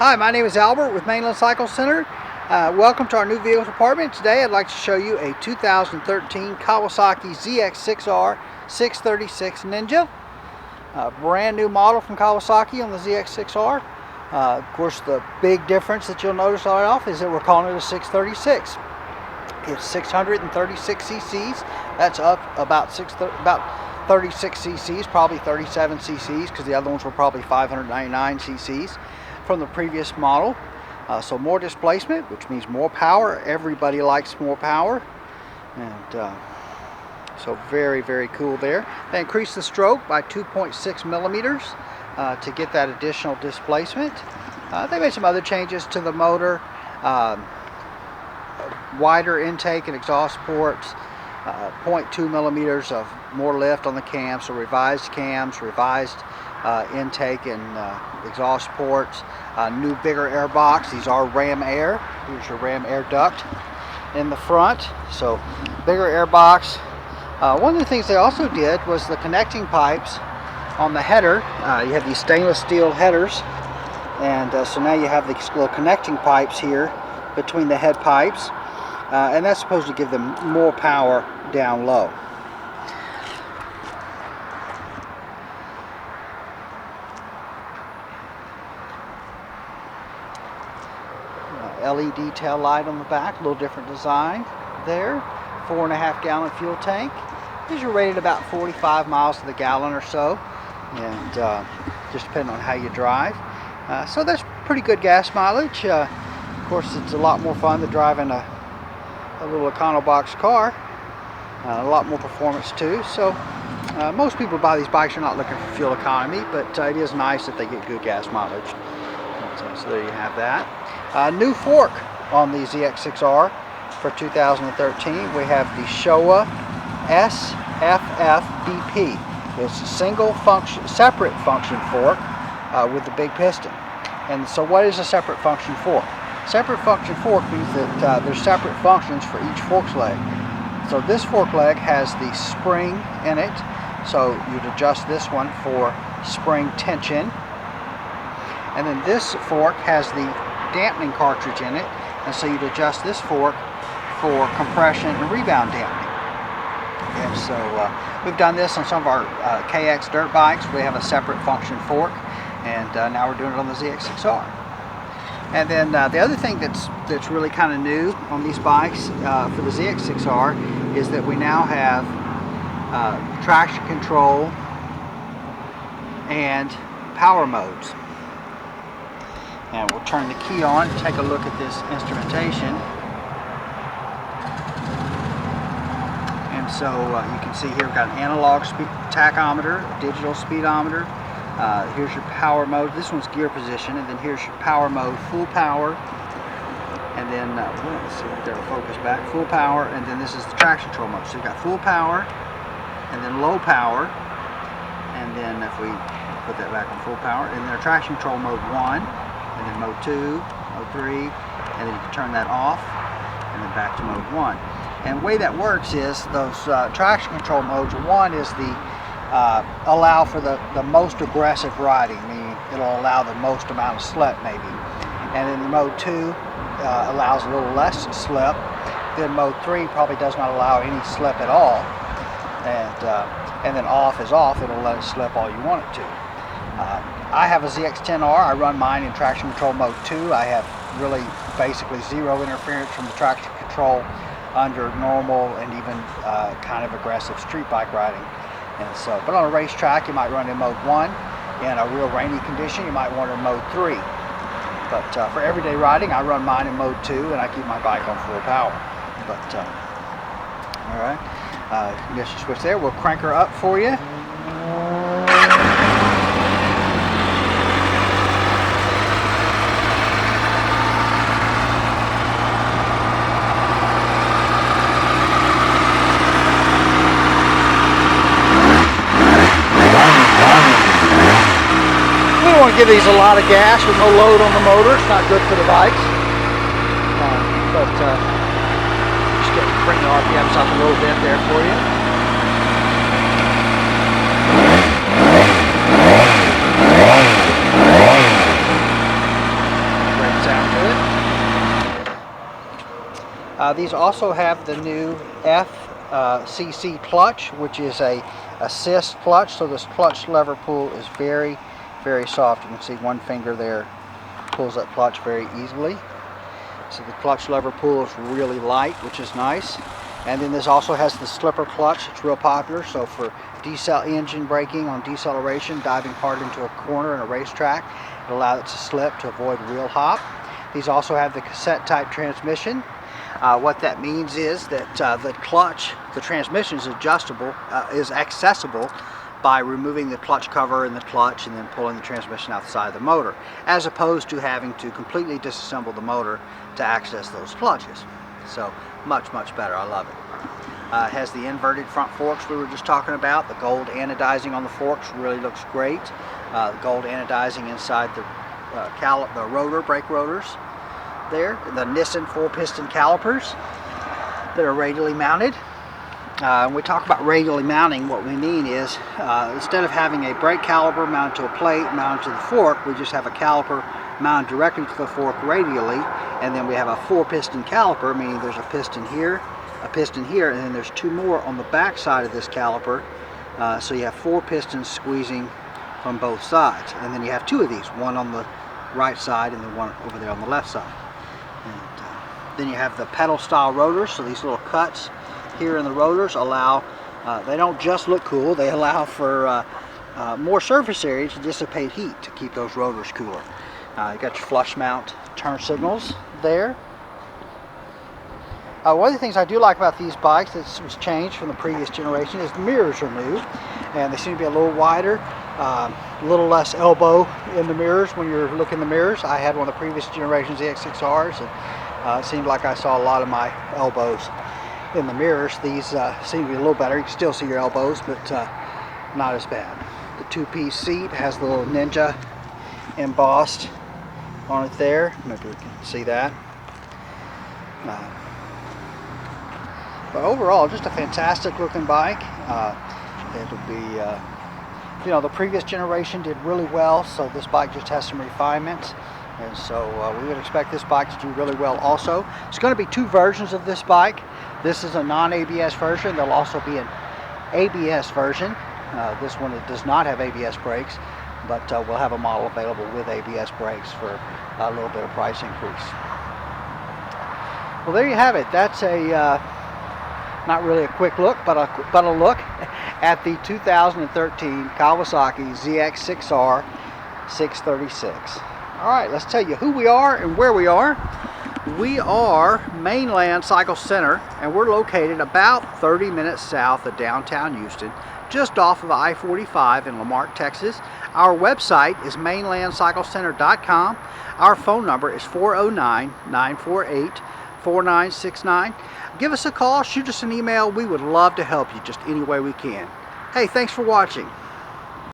Hi, my name is Albert with Mainland Cycle Center. Welcome to our new vehicle department. Today I'd like to show you a 2013 Kawasaki ZX6R 636 Ninja. Brand new model from Kawasaki on the ZX6R. Of course, the big difference that you'll notice right off is that we're calling it a 636. It's 636 cc's. That's up about 36 cc's, probably 37 cc's, because the other ones were probably 599 cc's from the previous model. So more displacement, which means more power. Everybody likes more power, and so very cool there. They increased the stroke by 2.6 millimeters to get that additional displacement. They made some other changes to the motor, wider intake and exhaust ports, 0.2 millimeters of more lift on the cams, so revised cams, revised intake and exhaust ports, new bigger air box. These are ram air. Here's your ram air duct in the front, so bigger air box. One of the things they also did was the connecting pipes on the header. You have these stainless steel headers, and so now you have these little connecting pipes here between the head pipes, and that's supposed to give them more power down low. LED tail light on the back, a little different design there. 4.5 gallon fuel tank. These are rated about 45 miles to the gallon or so, and just depending on how you drive. So that's pretty good gas mileage. Of course, it's a lot more fun than driving a little Econobox car. A lot more performance too. So most people who buy these bikes are not looking for fuel economy, but it is nice that they get good gas mileage. So there you have that. New fork on the ZX6R for 2013. We have the Showa SFF-BP. It's a single function, separate function fork with the big piston. And so what is a separate function fork? Separate function fork means that there's separate functions for each fork leg. So this fork leg has the spring in it, so you'd adjust this one for spring tension. And then this fork has the dampening cartridge in it, and so you'd adjust this fork for compression and rebound dampening. And so we've done this on some of our KX dirt bikes. We have a separate function fork, and now we're doing it on the ZX6R. And then the other thing that's really kind of new on these bikes for the ZX6R is that we now have traction control and power modes. And we'll turn the key on and take a look at this instrumentation. And so you can see here we've got an analog tachometer, a digital speedometer. Here's your power mode. This one's gear position, and then here's your power mode, full power. And then let's see if they'll focus back. Full power, and then this is the traction control mode. So you've got full power, and then low power, and then if we put that back on full power, and then traction control mode 1. And then mode 2, mode 3, and then you can turn that off, and then back to mode 1. And the way that works is those traction control modes, 1 is the allow for the most aggressive riding, meaning it'll allow the most amount of slip maybe. And then mode 2 allows a little less slip. Then mode 3 probably does not allow any slip at all. And then off is off, it'll let it slip all you want it to. I have a ZX10R. I run mine in traction control mode 2. I have really basically zero interference from the traction control under normal and even kind of aggressive street bike riding. And so, but on a racetrack, you might run in mode 1. In a real rainy condition, you might want it in mode 3. But for everyday riding, I run mine in mode 2, and I keep my bike on full power. But all right, you just switch there. We'll crank her up for you. Give these a lot of gas with no load on the motor. It's not good for the bikes, but just bring the RPMs up a little bit there for you. These also have the new FCC clutch, which is a assist clutch. So this clutch lever pull is very, very soft. You can see one finger there pulls that clutch very easily. So the clutch lever pull is really light, which is nice. And then this also has the slipper clutch. It's real popular. So for engine braking on deceleration, diving hard into a corner in a racetrack, it allows it to slip to avoid wheel hop. These also have the cassette type transmission. What that means is that the clutch, the transmission is adjustable, is accessible by removing the clutch cover and the clutch and then pulling the transmission out the side of the motor, as opposed to having to completely disassemble the motor to access those clutches. So much better. I love it. It has the inverted front forks we were just talking about. The gold anodizing on the forks really looks great. The gold anodizing inside the rotor, brake rotors there. The Nissan 4-piston calipers that are radially mounted. When we talk about radially mounting, what we mean is instead of having a brake caliper mounted to a plate, mounted to the fork, we just have a caliper mounted directly to the fork radially, and then we have a 4-piston caliper, meaning there's a piston here, and then there's 2 more on the back side of this caliper. So you have 4 pistons squeezing from both sides, and then you have 2 of these, one on the right side and then one over there on the left side. And then you have the pedal style rotors. So these little cuts here in the rotors allow, they don't just look cool, they allow for more surface area to dissipate heat to keep those rotors cooler. You got your flush mount turn signals there. One of the things I do like about these bikes that was changed from the previous generation is the mirrors are new, and they seem to be a little wider, a little less elbow in the mirrors when you're looking in the mirrors. I had one of the previous generation ZX6Rs, and it seemed like I saw a lot of my elbows in the mirrors. These seem to be a little better. You can still see your elbows, but not as bad. The 2-piece seat has the little Ninja embossed on it there. Maybe we can see that. But overall, just a fantastic looking bike. It'll be, the previous generation did really well, so this bike just has some refinements. And so we would expect this bike to do really well also. There's going to be 2 versions of this bike. This is a non-ABS version. There'll also be an ABS version. This one does not have ABS brakes, but we'll have a model available with ABS brakes for a little bit of price increase. Well, there you have it. That's a not really a quick look, but a look at the 2013 Kawasaki ZX6R 636. All right, let's tell you who we are and where we are. We are Mainland Cycle Center, and we're located about 30 minutes south of downtown Houston, just off of I-45 in LaMarque, Texas. Our website is mainlandcyclecenter.com. Our phone number is 409-948-4969. Give us a call, shoot us an email. We would love to help you just any way we can. Hey, thanks for watching.